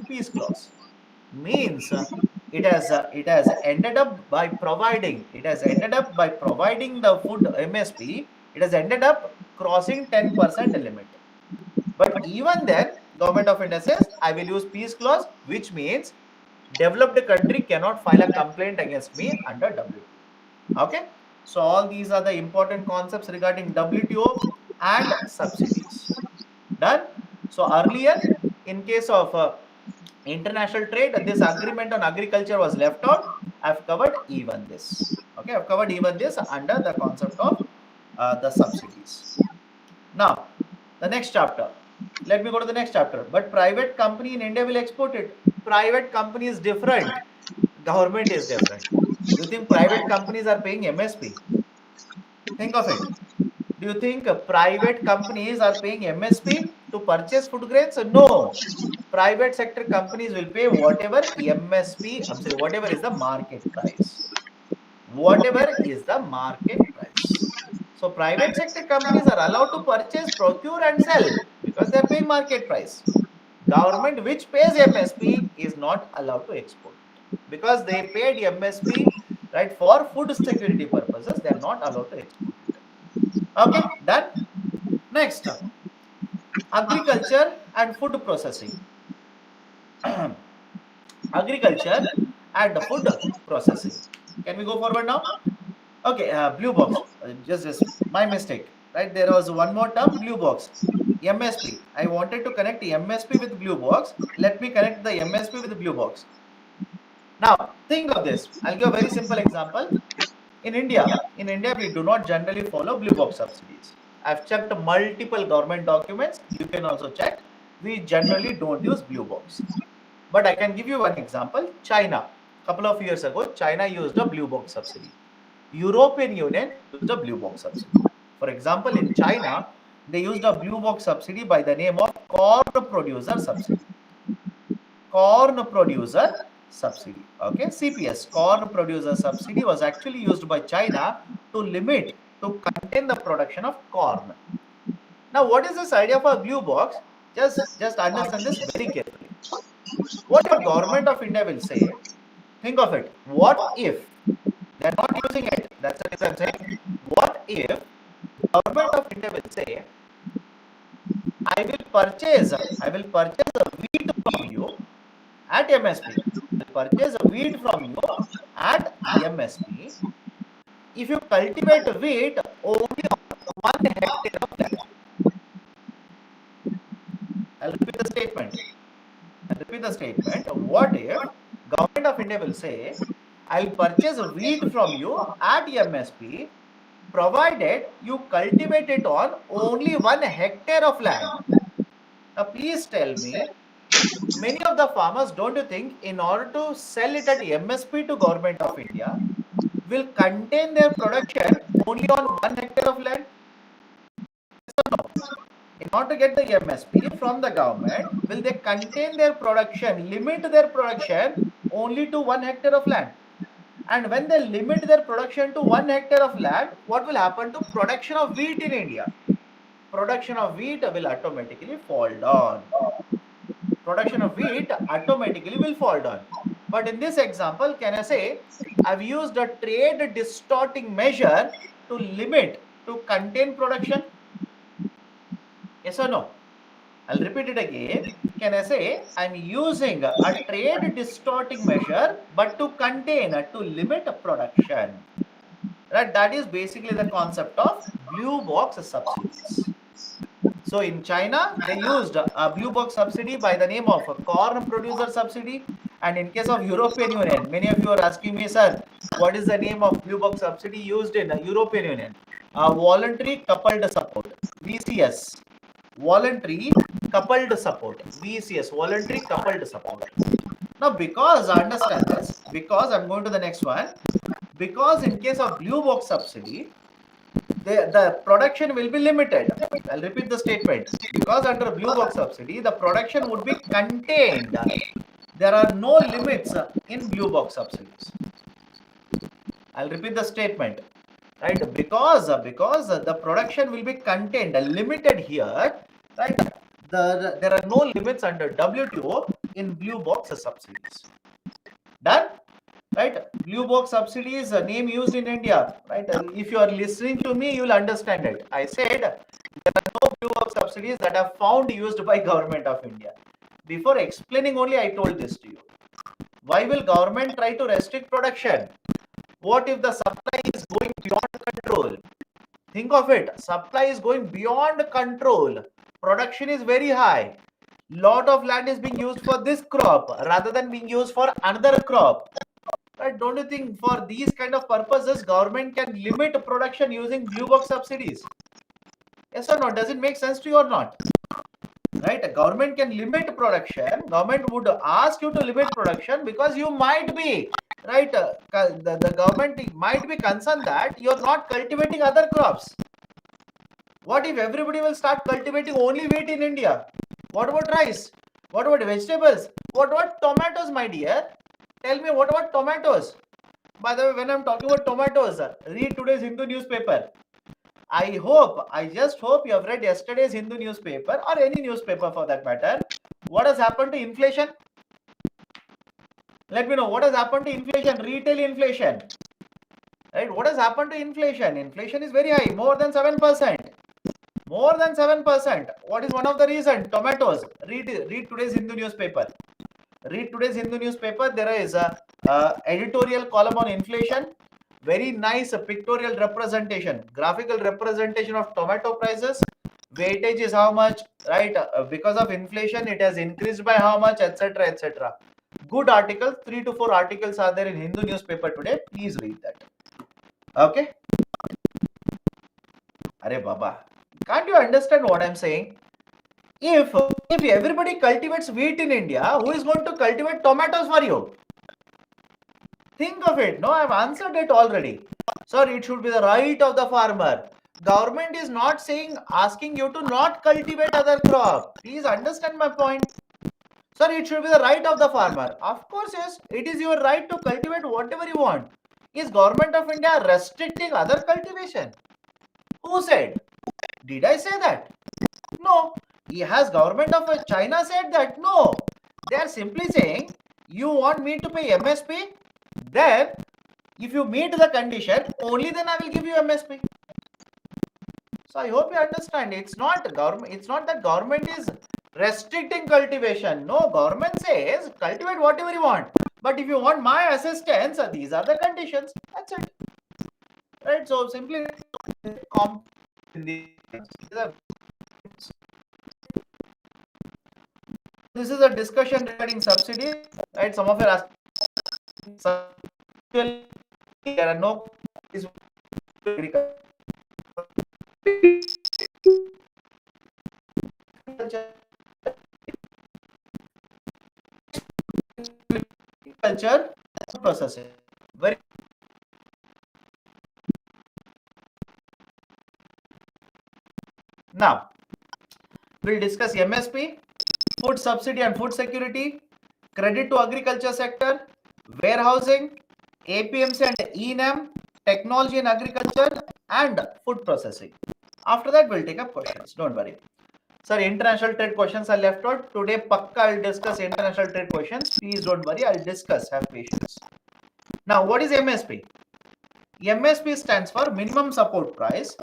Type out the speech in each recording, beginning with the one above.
peace clause. Means it has ended up by providing the food MSP. It has ended up crossing 10% limit. But even then, Government of India says, I will use peace clause, which means developed country cannot file a complaint against me under WTO. Okay. So all these are the important concepts regarding WTO and subsidies. Done. So earlier, in case of international trade, this agreement on agriculture was left out. I've covered even this. Okay, I've covered even this under the concept of the subsidies. Now, the next chapter. Let me go to the next chapter. But private company in India will export it. Private company is different. Government is different. Do you think private companies are paying MSP? Think of it. Do you think private companies are paying MSP to purchase food grains? No. Private sector companies will pay whatever MSP, I'm sorry, whatever is the market price. Whatever is the market price. So private sector companies are allowed to purchase, procure and sell because they are paying market price. Government which pays MSP is not allowed to export because they paid MSP, right, for food security purposes. They are not allowed to export it. Okay, done. Next, agriculture and food processing. Agriculture and food processing. Can we go forward now? Okay, blue box. Just my mistake. Right, there was one more term, blue box. MSP. I wanted to connect MSP with blue box. Let me connect the MSP with the blue box. Now, think of this. I'll give a very simple example. In India, we do not generally follow blue box subsidies. I've checked multiple government documents. You can also check. We generally don't use blue box. But I can give you one example. China. Couple of years ago, China used a blue box subsidy. European Union used a blue box subsidy. For example, in China, they used a blue box subsidy by the name of corn producer subsidy. Corn producer subsidy. Okay, CPS, corn producer subsidy was actually used by China to contain the production of corn. Now, what is this idea of a blue box? Just understand this very carefully. What if government of India will say, think of it, what if they're not using it? That's the reason I'm saying. What if government of India will say, I will purchase a wheat from you at MSP. I'll purchase a wheat from you at MSP if you cultivate wheat only on 1 hectare of land. I'll repeat the statement. What if government of India will say, I'll purchase wheat from you at MSP provided you cultivate it on only 1 hectare of land. Now, please tell me, many of the farmers, don't you think, in order to sell it at MSP to government of India, will contain their production only on 1 hectare of land? So no. In order to get the MSP from the government, will they contain their production, limit their production only to 1 hectare of land? And when they limit their production to 1 hectare of land, what will happen to production of wheat in India? Production of wheat will automatically fall down. Production of wheat automatically will fall down. But in this example, can I say, I've used a trade distorting measure to contain production? Yes or no? I'll repeat it again. Can I say I'm using a trade distorting measure, but to contain, to limit production? Right? That is basically the concept of blue box subsidies. So in China, they used a blue box subsidy by the name of a corn producer subsidy. And in case of European Union, many of you are asking me, sir, what is the name of blue box subsidy used in the European Union? Voluntary coupled support, VCS. Voluntary coupled support, VCS, voluntary coupled support. Now, because understand this, because I'm going to the next one, because in case of blue box subsidy, the production will be limited. I'll repeat the statement. Because under blue box subsidy, the production would be contained. There are no limits in blue box subsidies. I'll repeat the statement. Right? Because the production will be contained, limited here. Right? there are no limits under WTO in blue box subsidies. Done? Right? Blue box subsidies, a name used in India. Right? If you are listening to me, you will understand it. I said there are no blue box subsidies that are found used by government of India. Before explaining only, I told this to you. Why will government try to restrict production? What if the supply is going beyond control? Think of it. Supply is going beyond control. Production is very high. Lot of land is being used for this crop rather than being used for another crop. Right? Don't you think for these kind of purposes, government can limit production using blue box subsidies? Yes or no? Does it make sense to you or not? Right? A government can limit production. Government would ask you to limit production because you might be, right? The government might be concerned that you're not cultivating other crops. What if everybody will start cultivating only wheat in India? What about rice? What about vegetables? What about tomatoes, my dear? Tell me, what about tomatoes? By the way, when I'm talking about tomatoes, read today's Hindu newspaper. I just hope you have read yesterday's Hindu newspaper or any newspaper for that matter. What has happened to inflation? Let me know what has happened to inflation, retail inflation. Right? What has happened to inflation? Inflation is very high, more than 7%. More than 7%. What is one of the reasons? Tomatoes. Read today's Hindu newspaper. Read today's Hindu newspaper. There is a editorial column on inflation. Very nice pictorial representation, graphical representation of tomato prices. Weightage is how much, right? Because of inflation, it has increased by how much, etc., etc. Good article. 3 to 4 articles are there in Hindu newspaper today. Please read that. Okay. Arey Baba, can't you understand what I'm saying? If everybody cultivates wheat in India, who is going to cultivate tomatoes for you? Think of it. No, I've answered it already. Sir, it should be the right of the farmer. Government is not asking you to not cultivate other crop. Please understand my point. Sir, it should be the right of the farmer. Of course, yes. It is your right to cultivate whatever you want. Is Government of India restricting other cultivation? Who said? Did I say that? No. Has Government of China said that? No. They are simply saying, you want me to pay MSP? Then, if you meet the condition, only then I will give you MSP. So I hope you understand. It's not that government is restricting cultivation. No, government says cultivate whatever you want. But if you want my assistance, these are the conditions. That's it. Right? So simply this is a discussion regarding subsidies. Right? Some of you are asking, there are no culture processing. Very now we'll discuss MSP, food subsidy and food security, credit to agriculture sector, warehousing, APMC and ENAM, technology in agriculture, and food processing. After that, we'll take up questions. Don't worry. Sir, international trade questions are left out. Today, Pakka, I'll discuss international trade questions. Please don't worry, I'll discuss. Have patience. Now, what is MSP? MSP stands for minimum support price.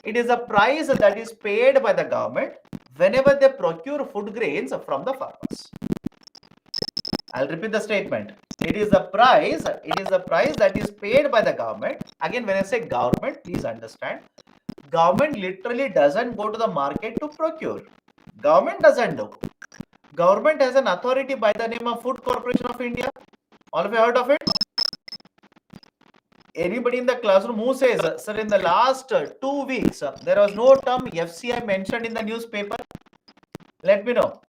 It is a price that is paid by the government whenever they procure food grains from the farmers. I'll repeat the statement. It is the price that is paid by the government. Again, when I say government, please understand. Government literally doesn't go to the market to procure. Government doesn't do. Government has an authority by the name of Food Corporation of India. All of you heard of it? Anybody in the classroom who says, sir, in the last 2 weeks, there was no term FCI mentioned in the newspaper? Let me know.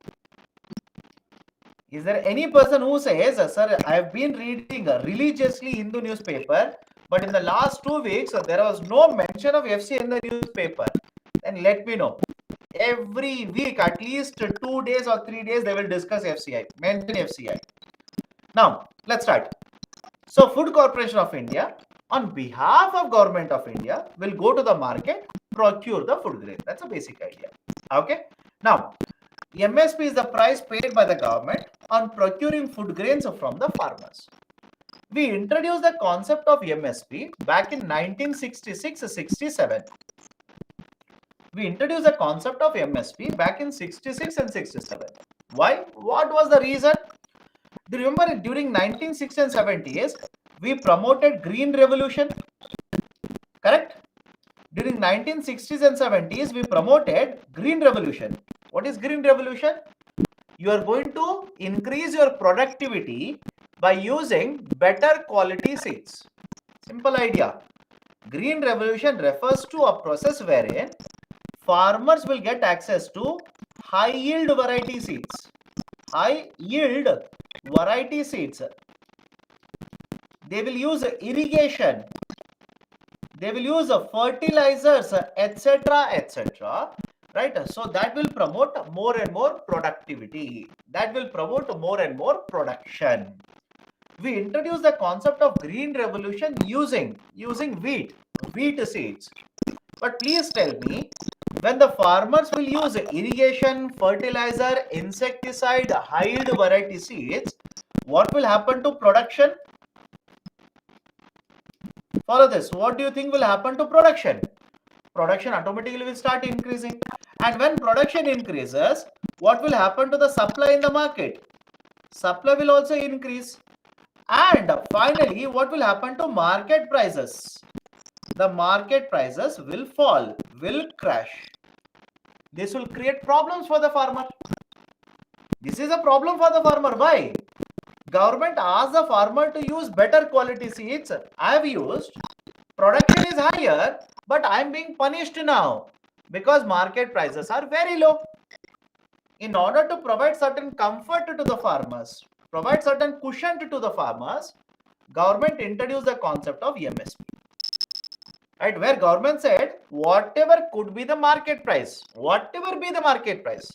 Is there any person who says, sir, I have been reading religiously Hindu newspaper, but in the last 2 weeks, there was no mention of FCI in the newspaper? Then let me know. Every week, at least 2 days or 3 days, they will discuss FCI, mention FCI. Now, let's start. So, Food Corporation of India, on behalf of Government of India, will go to the market, procure the food grain. That's a basic idea. Okay. Now, MSP is the price paid by the government on procuring food grains from the farmers. We introduced the concept of MSP back in 1966-67. We introduced the concept of MSP back in 66 and 67. Why? What was the reason? Do you remember during 1960s and 70s, we promoted green revolution? Correct? During 1960s and 70s, we promoted green revolution. What is green revolution? You are going to increase your productivity by using better quality seeds. Simple idea. Green revolution refers to a process wherein farmers will get access to high yield variety seeds. High yield variety seeds. They will use irrigation. They will use fertilizers, etc., etc. Right? So that will promote more and more productivity. That will promote more and more production. We introduced the concept of green revolution using wheat seeds. But please tell me, when the farmers will use irrigation, fertilizer, insecticide, high yield variety seeds, what will happen to production? Follow this. What do you think will happen to production? Production automatically will start increasing. And when production increases, what will happen to the supply in the market? Supply will also increase. And finally, what will happen to market prices? The market prices will fall, will crash. This will create problems for the farmer. This is a problem for the farmer. Why? Government asks the farmer to use better quality seeds. I have used. Production is higher, but I am being punished now because market prices are very low. In order to provide certain comfort to the farmers, provide certain cushion to the farmers, government introduced the concept of MSP. Right, where government said whatever could be the market price, whatever be the market price,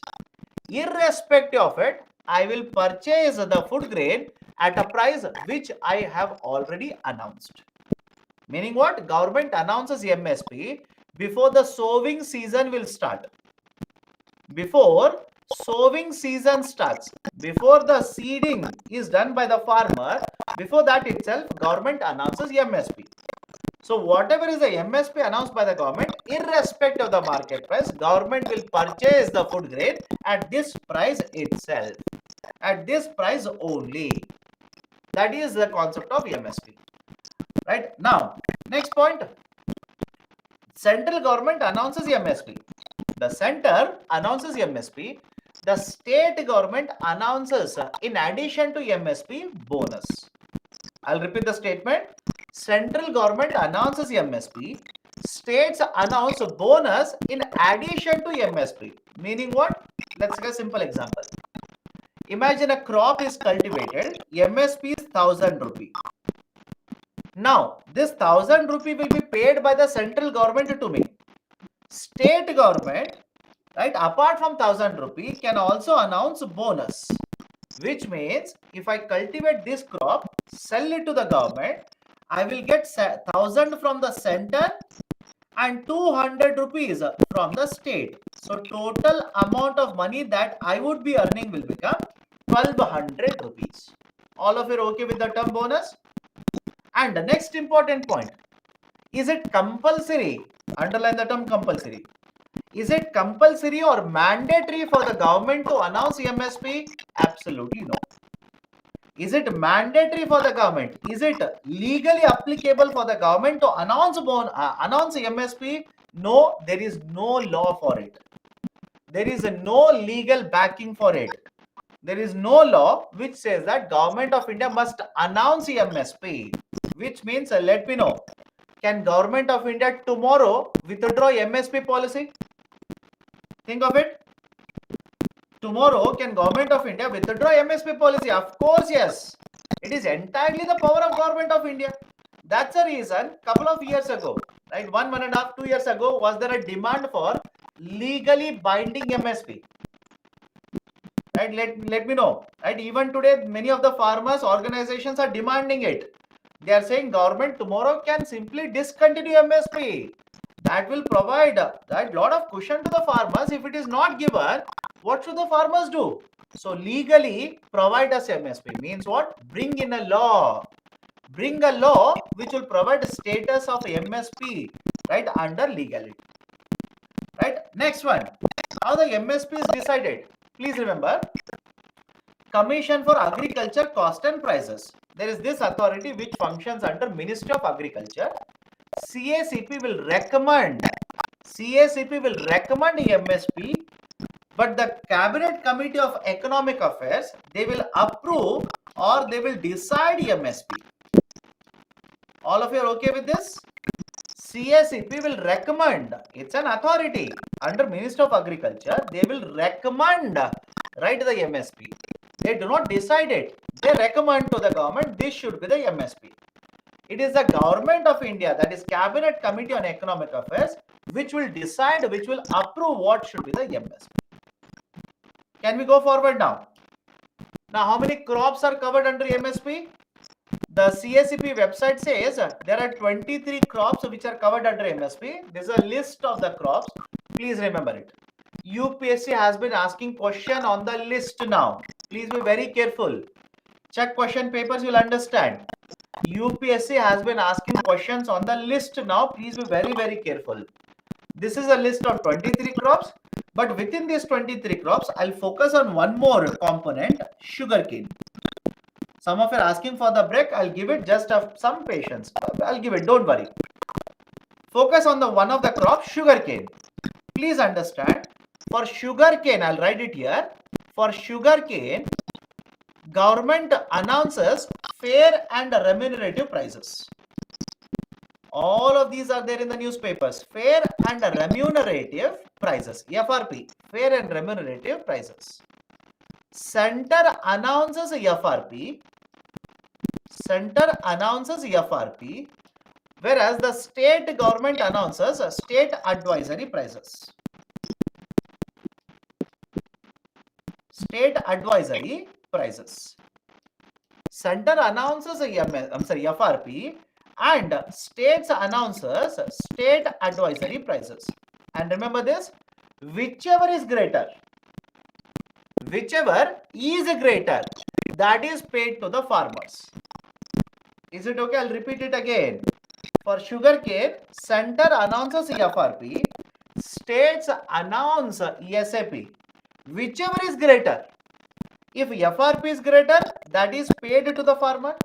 irrespective of it, I will purchase the food grain at a price which I have already announced. Meaning what? Government announces MSP before the sowing season will start. Before sowing season starts, before the seeding is done by the farmer, before that itself, government announces MSP. So whatever is the MSP announced by the government, irrespective of the market price, government will purchase the food grain at this price itself, at this price only. That is the concept of MSP. Right? Now, next point. Central government announces MSP. The center announces MSP. The state government announces, in addition to MSP, bonus. I'll repeat the statement. Central government announces MSP. States announce bonus in addition to MSP. Meaning what? Let's take a simple example. Imagine a crop is cultivated. MSP is 1000 rupee. Now, this 1000 rupee will be paid by the central government to me. State government, right, apart from 1000 rupee, can also announce bonus. Which means, if I cultivate this crop, sell it to the government, I will get 1000 from the center and 200 rupees from the state. So, total amount of money that I would be earning will become 1200 rupees. All of you are okay with the term bonus? And the next important point, is it compulsory? Underline the term compulsory. Is it compulsory or mandatory for the government to announce MSP? Absolutely no. Is it mandatory for the government? Is it legally applicable for the government to announce MSP? No, there is no law for it. There is no legal backing for it. There is no law which says that Government of India must announce MSP. Which means, let me know, can Government of India tomorrow withdraw MSP policy? Think of it. Tomorrow, can Government of India withdraw MSP policy? Of course, yes. It is entirely the power of Government of India. That's the reason, couple of years ago, right, 1.5, 2 years ago, was there a demand for legally binding MSP? Right, let me know. Right, even today, many of the farmers organizations are demanding it. They are saying government tomorrow can simply discontinue MSP. That will provide that lot of cushion to the farmers. If it is not given, What should the farmers do? So legally provide us MSP means what? Bring in a law. Bring a law which will provide status of MSP, right, under legality. Right. Next one. How the MSP is decided? Please remember, Commission for Agriculture Cost and Prices. There is this authority which functions under Ministry of Agriculture. CACP will recommend MSP, but the Cabinet Committee of Economic Affairs, they will approve or they will decide MSP. All of you are okay with this? CACP will recommend. It's an authority under Ministry of Agriculture. They will recommend, right, the MSP. They do not decide it. They recommend to the government this should be the MSP. It is the Government of India, that is Cabinet Committee on Economic Affairs, which will decide, which will approve what should be the MSP. Can we go forward now? Now, how many crops are covered under MSP? The CACP website says there are 23 crops which are covered under MSP. This is a list of the crops. Please remember it. UPSC has been asking question on the list now. Please be very careful. Check question papers, you'll understand. UPSC has been asking questions on the list now. Please be very, very careful. This is a list of 23 crops. But within these 23 crops, I'll focus on one more component, sugarcane. Some of you are asking for the break. I'll give it, just have some patience. I'll give it, don't worry. Focus on the one of the crops, sugarcane. Please understand, for sugarcane, I'll write it here. For sugarcane, government announces fair and remunerative prices. All of these are there in the newspapers. Fair and remunerative prices, FRP, fair and remunerative prices. Center announces FRP. Center announces FRP, whereas the state government announces state advisory prices. State advisory prices. Center announces FRP and states announces state advisory prices. And remember this, whichever is greater, that is paid to the farmers. Is it okay? I'll repeat it again. For sugarcane, center announces FRP, states announce ESAP. Whichever is greater. If FRP is greater, that is paid to the farmer.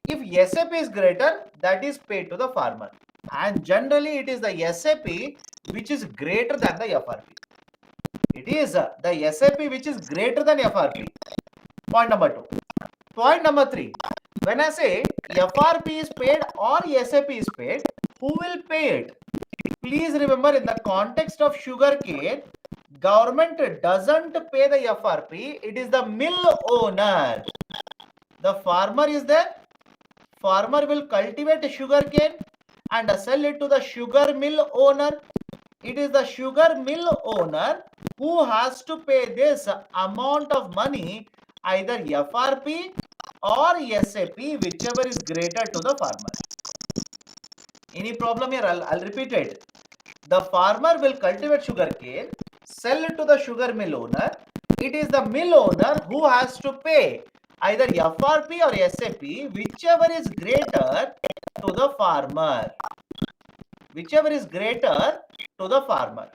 If SAP is greater, that is paid to the farmer. And generally, it is the SAP which is greater than the FRP. It is the SAP which is greater than FRP. Point number 2. Point number 3. When I say FRP is paid or SAP is paid, who will pay it? Please remember, in the context of sugarcane, government doesn't pay the FRP. It is the mill owner. The farmer is there. Farmer will cultivate sugarcane and sell it to the sugar mill owner. It is the sugar mill owner who has to pay this amount of money, either FRP or SAP, whichever is greater to the farmer. Any problem here? I'll repeat it. The farmer will cultivate sugarcane, sell it to the sugar mill owner. It is the mill owner who has to pay either FRP or SAP, whichever is greater to the farmer. Whichever is greater to the farmer.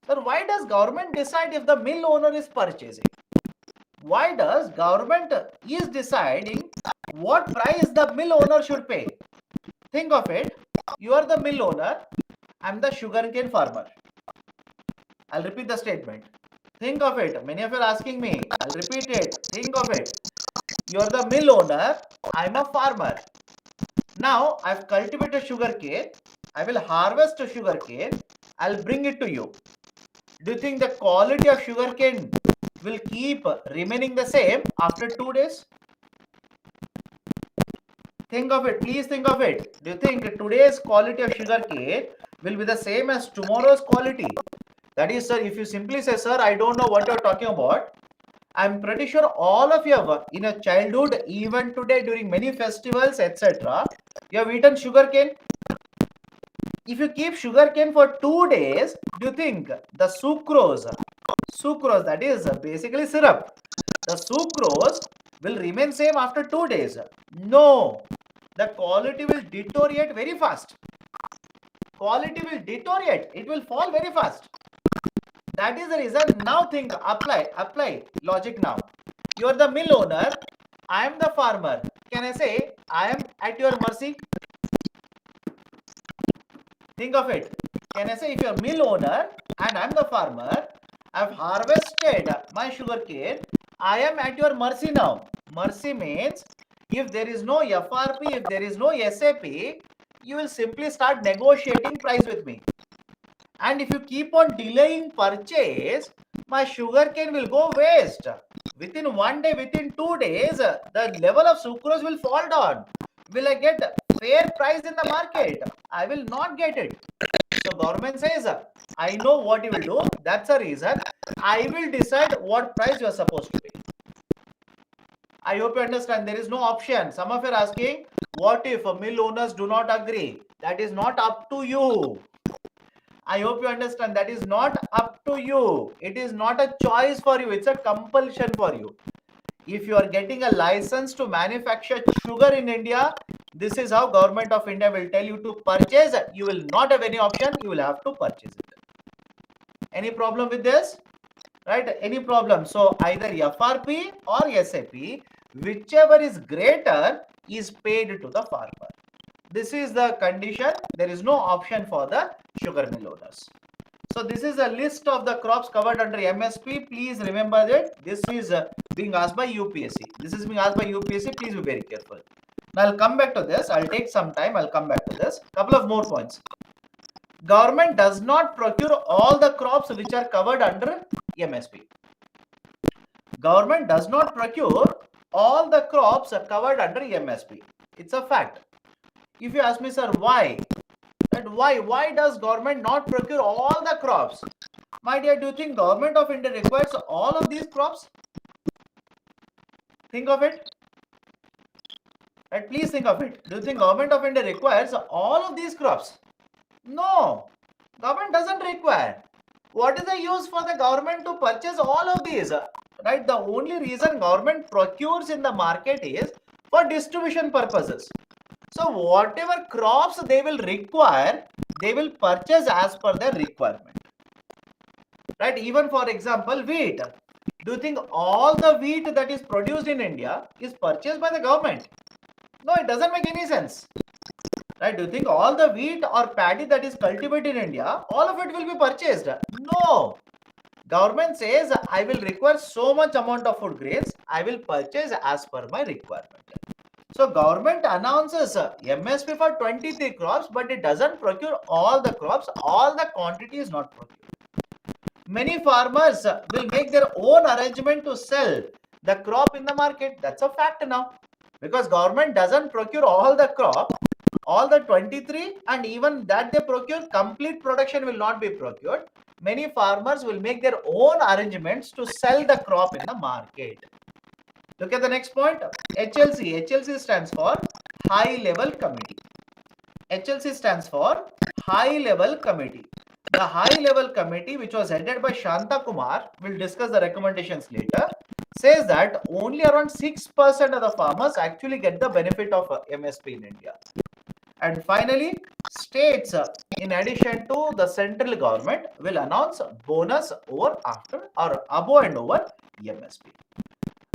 Sir, why does government decide if the mill owner is purchasing? Why does government is deciding what price the mill owner should pay? Think of it. You are the mill owner. I am the sugarcane farmer. I'll repeat the statement. Think of it. Many of you are asking me. I'll repeat it. Think of it. You are the mill owner. I am a farmer. Now, I've cultivated sugarcane. I will harvest sugarcane. I'll bring it to you. Do you think the quality of sugarcane will keep remaining the same after 2 days? Think of it. Please think of it. Do you think today's quality of sugarcane will be the same as tomorrow's quality? That is, sir, if you simply say, sir, I don't know what you're talking about. I'm pretty sure all of you have, in your childhood, even today during many festivals, etc., you have eaten sugarcane. If you keep sugarcane for 2 days, do you think the sucrose sucrose, that is basically syrup. The sucrose will remain same after 2 days. No, the quality will deteriorate very fast. Quality will deteriorate. It will fall very fast. That is the reason. Now think, apply logic now. You are the mill owner. I am the farmer. Can I say I am at your mercy? Think of it. Can I say if you are mill owner and I am the farmer, I have harvested my sugarcane, I am at your mercy now. Mercy means if there is no FRP, if there is no SAP, you will simply start negotiating price with me. And if you keep on delaying purchase, my sugarcane will go waste. Within 1 day, within 2 days, the level of sucrose will fall down. Will I get fair price in the market? I will not get it. So government says, I know what you will do. That's the reason I will decide what price you are supposed to pay. I hope you understand. There is no option. Some of you are asking, what if mill owners do not agree? That is not up to you. I hope you understand. That is not up to you. It is not a choice for you. It's a compulsion for you. If you are getting a license to manufacture sugar in India, this is how government of India will tell you to purchase. You will not have any option. You will have to purchase it. Any problem with this? Right? Any problem? So either FRP or SAP, whichever is greater is paid to the farmer. This is the condition. There is no option for the sugar mill owners. So this is a list of the crops covered under MSP. Please remember that this is being asked by UPSC. This is being asked by UPSC. Please be very careful. Now I'll come back to this. I'll take some time. I'll come back to this. Couple of more points. Government does not procure all the crops which are covered under MSP. Government does not procure all the crops covered under MSP. It's a fact. If you ask me, sir, why? And why does government not procure all the crops? My dear, do you think government of India requires all of these crops? Think of it. Right, please think of it. Do you think government of India requires all of these crops? No, government doesn't require. What is the use for the government to purchase all of these? Right, the only reason government procures in the market is for distribution purposes. So whatever crops they will require, they will purchase as per their requirement. Right? Even for example, wheat. Do you think all the wheat that is produced in India is purchased by the government? No, it doesn't make any sense. Right? Do you think all the wheat or paddy that is cultivated in India, all of it will be purchased? No. Government says, I will require so much amount of food grains, I will purchase as per my requirement. So government announces MSP for 23 crops, but it doesn't procure all the crops. All the quantity is not procured. Many farmers will make their own arrangement to sell the crop in the market. That's a fact now. Because government doesn't procure all the crop, all the 23, and even that they procure, complete production will not be procured. Many farmers will make their own arrangements to sell the crop in the market. Look at the next point. HLC. HLC stands for High Level Committee. HLC stands for High Level Committee. The High Level Committee, which was headed by Shanta Kumar, we'll discuss the recommendations later, says that only around 6% of the farmers actually get the benefit of MSP in India. And finally, states, in addition to the central government, will announce bonus over, after, or above and over MSP.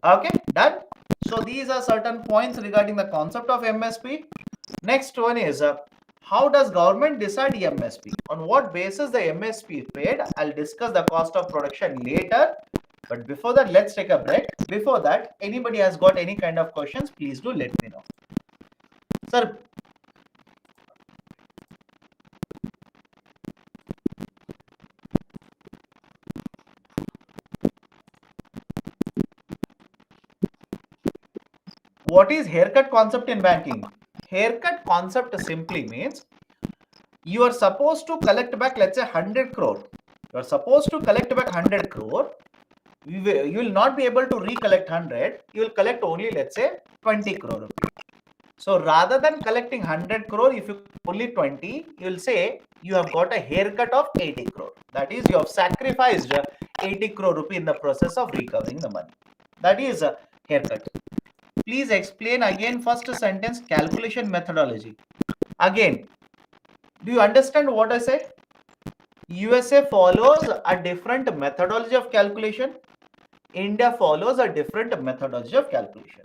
Okay, done. So these are certain points regarding the concept of MSP. Next one is how does government decide MSP? On what basis the MSP is paid? I'll discuss the cost of production later. But before that, let's take a break. Before that, anybody has got any kind of questions, please do let me know. Sir, what is haircut concept in banking? Haircut concept simply means you are supposed to collect back, let's say 100 crore. You are supposed to collect back 100 crore. You will not be able to recollect 100. You will collect only, let's say, 20 crore rupees. So rather than collecting 100 crore, if you only 20, you will say you have got a haircut of 80 crore. That is, you have sacrificed 80 crore rupee in the process of recovering the money. That is a haircut. Please explain again first sentence calculation methodology. Again, do you understand what I said? USA follows a different methodology of calculation. India follows a different methodology of calculation.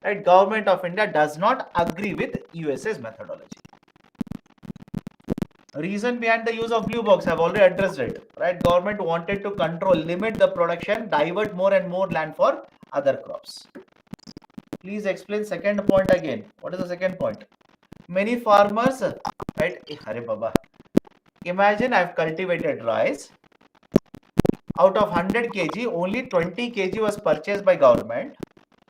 Right? Government of India does not agree with USA's methodology. Reason behind the use of blue box, I've already addressed it. Right? Government wanted to control, limit the production, divert more and more land for other crops. Please explain second point again. What is the second point? Many farmers, right? Hare Baba. Imagine I've cultivated rice. Out of 100 kg, only 20 kg was purchased by government.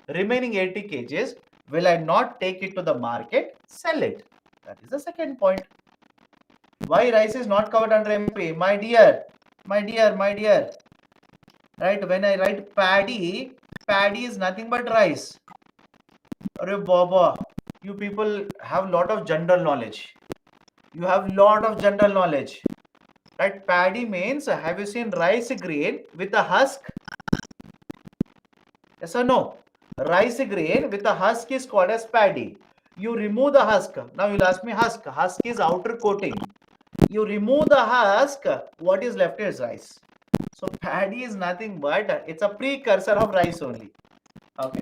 Remaining 80 kgs, will I not take it to the market, sell it? That is the second point. Why rice is not covered under MP? My dear. Right, when I write paddy is nothing but rice. Arey Baba, you people have lot of general knowledge. You have lot of general knowledge. Right, paddy means, have you seen rice grain with a husk? Yes or no? Rice grain with a husk is called as paddy. You remove the husk. Now you'll ask me husk. Husk is outer coating. You remove the husk, what is left is rice. So paddy is nothing but, it's a precursor of rice only. Okay.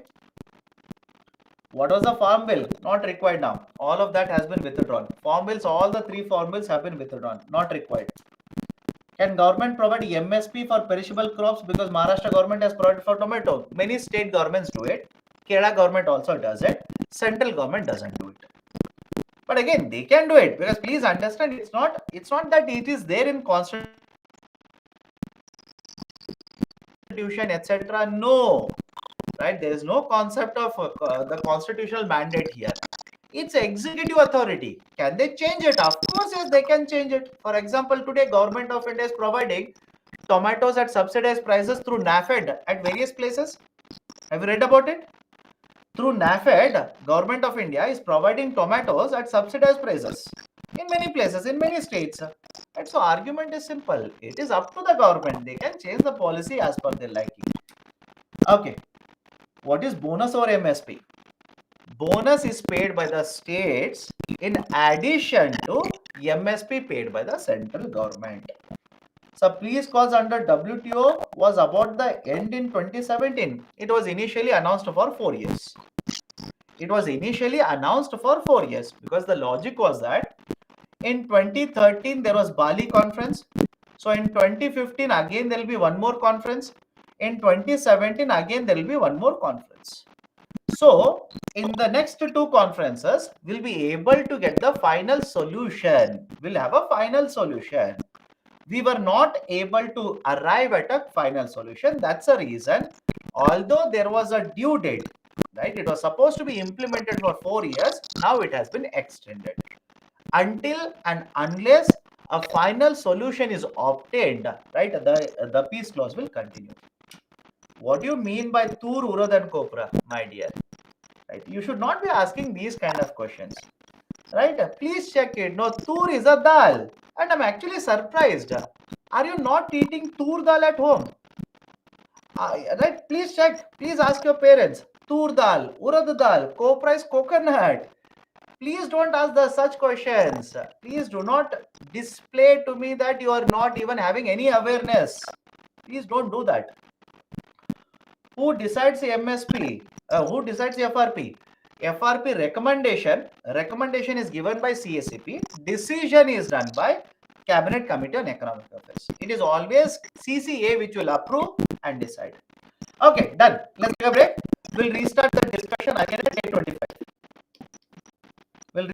What was the farm bill? Not required now. All of that has been withdrawn. Farm bills, all the 3 farm bills have been withdrawn. Not required. Can government provide MSP for perishable crops? Because Maharashtra government has provided for tomato. Many state governments do it. Kerala government also does it. Central government doesn't do it. But again, they can do it, because please understand, it's not that it is there in constitution, etc. No, right? There is no concept of the constitutional mandate here. It's executive authority. Can they change it? Of course, yes, they can change it. For example, today government of India is providing tomatoes at subsidized prices through NAFED at various places. Have you read about it? Through NAFED, Government of India is providing tomatoes at subsidized prices in many places, in many states. And so argument is simple. It is up to the government. They can change the policy as per their liking. Okay. What is bonus or MSP? Bonus is paid by the states in addition to MSP paid by the central government. So please cause under WTO was about the end in 2017. It was initially announced for 4 years. It was initially announced for 4 years because the logic was that in 2013 there was Bali conference. So in 2015 again there will be one more conference. In 2017 again there will be one more conference. So in the next 2 conferences we'll be able to get the final solution. We'll have a final solution. We were not able to arrive at a final solution. That's the reason, although there was a due date, right? It was supposed to be implemented for 4 years. Now it has been extended. Until and unless a final solution is obtained, right, the peace clause will continue. What do you mean by tur, urad and kopra, my dear? Right? You should not be asking these kind of questions. Right? Please check it. No, tur is a dal. And I'm actually surprised. Are you not eating tur dal at home? Right? Please check. Please ask your parents. Tur dal, urad dal, kopra is coconut. Please don't ask such questions. Please do not display to me that you are not even having any awareness. Please don't do that. Who decides the MSP? Who decides the FRP? FRP recommendation is given by CACP. Decision is done by Cabinet Committee on Economic Affairs. It is always CCA which will approve and decide. Okay, done. Let's take a break. We'll restart the discussion again at 8:25.